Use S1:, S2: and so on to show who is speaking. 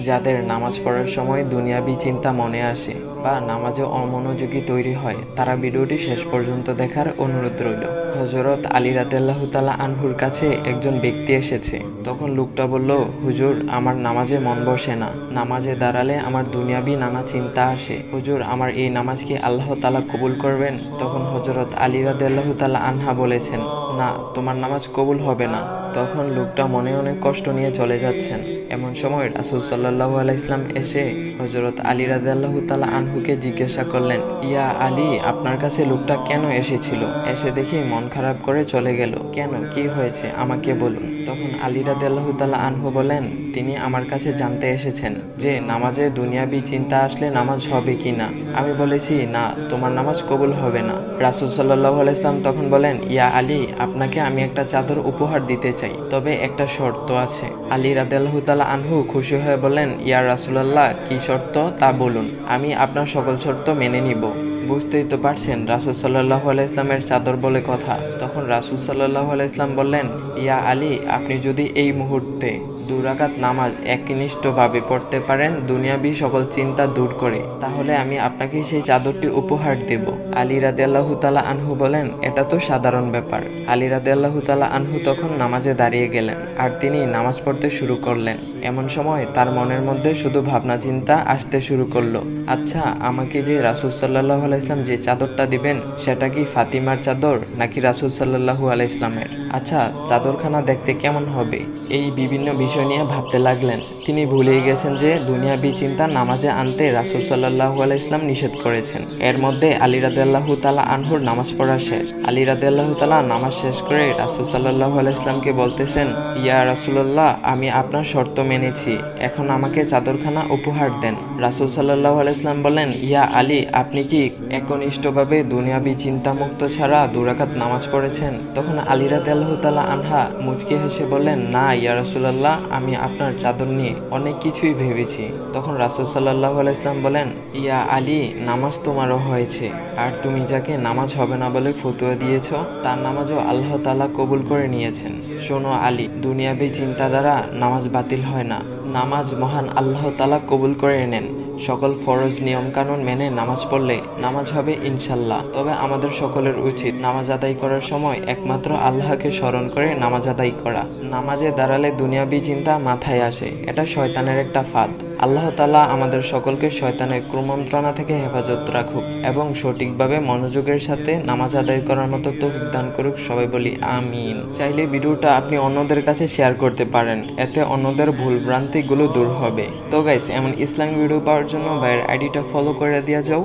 S1: যাদের নামাজ পড়ার সময় দুনিয়াবি চিন্তা মনে আসে বা নামাজে অমনোযোগী তৈরি হয় তারা ভিডিওটি শেষ পর্যন্ত দেখার অনুরোধ রইল। হযরত আলী রাদিয়াল্লাহু তাআলা আনহুর কাছে একজন ব্যক্তি এসেছে। তখন লোকটা বলল, হুজুর, আমার নামাজে মন বসে না, নামাজে দাঁড়ালে আমার দুনিয়াবি নানা চিন্তা আসে, হুজুর আমার এই নামাজ কি আল্লাহ তাআলা কবুল করবেন? তখন হযরত আলী রাদিয়াল্লাহু তাআলা আনহা বলেছেন, না, তোমার নামাজ কবুল হবে না। তখন লোকটা মনে অনেক কষ্ট নিয়ে চলে যাচ্ছেন। এমন সময় রাসূল সাল্লাল্লাহু আলাইহি ওয়াসাল্লাম এসে হযরত আলী রাদিয়াল্লাহু তাআলা আনহুকে জিজ্ঞাসা করলেন, ইয়া আলী, আপনার কাছে লোকটা কেন এসেছিল? এসে দেখি মন খারাপ করে চলে গেল, কেন, কি হয়েছে আমাকে বলুন। তখন আলী রাদিয়াল্লাহু তাআলা আনহু বলেন, তিনি আমার কাছে জানতে এসেছেন যে নামাজে দুনিয়াবি চিন্তা আসলে নামাজ হবে কিনা। আমি বলেছি, না, তোমার নামাজ কবুল হবে না। রাসূল সাল্লাল্লাহু আলাইহি ওয়াসাল্লাম তখন বলেন, ইয়া আলী, আপনাকে আমি একটা চাদর উপহার দিতে চাই, তবে একটা শর্ত আছে। আলী রাদিয়াল্লাহু তাআলা আনহু খুশি হয়ে বলেন, ইয়া রাসূলুল্লাহ, কি শর্ত তা বলুন, আমি আপনার সকল শর্ত মেনে নিব। বুঝতেই তো পারছেন রাসূল সাল্লাল্লাহু আলাইহি ওয়াসাল্লামের চাদর বলে কথা। তখন রাসূল সাল্লাল্লাহু আলাইহি ওয়াসাল্লাম বললেন, ইয়া আলী, আপনি যদি এই মুহূর্তে 2 রাকাত নামাজ একনিষ্ঠভাবে পড়তে পারেন দুনিয়াবি সকল চিন্তা দূর করে, তাহলে আমি আপনাকে সেই চাদরটি উপহার দেব। আলী রাদিয়াল্লাহু তাআলা আনহু বলেন, এটা তো সাধারণ ব্যাপার। আলী রাদিয়াল্লাহু তাআলা আনহু তখন নামাজে দাঁড়িয়ে গেলেন আর তিনি নামাজ পড়তে শুরু করলেন। এমন সময় তার মনের মধ্যে শুধু ভাবনা চিন্তা আসতে শুরু করলো, আচ্ছা, আমাকে যে রাসূল সাল্লাল্লাহু আলাইহি ওয়াসাল্লাম যে চাদরটা দিবেন সেটা কি ফাতিমার চাদর নাকি রাসূল সাল্লাল্লাহু আলাইহি ওয়াসাল্লামের? আচ্ছা, চাদরখানা দেখতে কেমন হবে? এই বিভিন্ন বিষয় নিয়ে ভাবতে লাগলেন। তিনি ভুলেই গেছেন যে দুনিয়াবি চিন্তা নামাজে আনতে রাসূল সাল্লাল্লাহু আলাইহি ওয়াসাল্লাম নিষেধ করেছেন। এর মধ্যে আলী রাদিয়াল্লাহু তাআলা আনহুর নামাজ পড়া শেষ। আলী রাদিয়াল্লাহু তাআলা নামাজ শেষ করে রাসূল সাল্লাল্লাহু আলাইহি ওয়াসাল্লামকে বলতেছেন, ইয়া রাসূলুল্লাহ, আমি আপনার শর্ত মেনেছি, এখন আমাকে চাদরখানা উপহার দেন। রাসূল সাল্লাল্লাহু আলাইহি ওয়াসাল্লাম বলেন, ইয়া আলী, আপনি কি একনিষ্ঠভাবে দুনিয়াবি চিন্তামুক্ত ছাড়া 2 রাকাত নামাজ পড়েছেন? তখন আলী রাদিয়াল্লাহু তাআলা আনহা মুচকি হেসে বললেন, না ইয়া রাসূলুল্লাহ, আমি আপনার চাদর নিয়ে অনেক কিছুই ভেবেছি। তখন রাসূল সাল্লাল্লাহু আলাইহি ওয়াসাল্লাম বলেন, ইয়া আলী, নামাজ তোমারও হয়েছে, আর তুমি যাকে নামাজ হবে না বলে ফতোয়া দিয়েছো তার নামাজও আল্লাহ তাআলা কবুল করে নিয়েছেন। শোনো আলী, দুনিয়াবি চিন্তা দ্বারা নামাজ বাতিল হয় না, নামাজ মহান আল্লাহ তাআলা কবুল করে নেন। সকল ফরজ নিয়ম কানুন মেনে নামাজ পড়লে নামাজ হবে ইনশাল্লাহ। তবে আমাদের সকলের উচিত নামাজ আদায় করার সময় একমাত্র আল্লাহকে স্মরণ করে নামাজ আদায় করা। নামাজে দাঁড়ালে দুনিয়াবি চিন্তা মাথায় আসে, এটা শয়তানের একটা ফাঁদ। আল্লাহ তাআলা আমাদের সকলকে শয়তানের কুমন্ত্রণা থেকে হেফাজত রাখুক এবং সঠিকভাবে মনোযোগের সাথে নামাজ আদায় করার মতো তৌফিক দান করুক। সবাই বলি আমিন। চাইলে ভিডিওটা আপনি অন্যদের কাছে শেয়ার করতে পারেন, এতে অন্যদের ভুল ভ্রান্তিগুলো দূর হবে। তো গাইস, এমন ইসলামিক ভিডিও পাওয়ার জন্য ভাইয়ের আইডিটা ফলো করে দিয়ে যাও।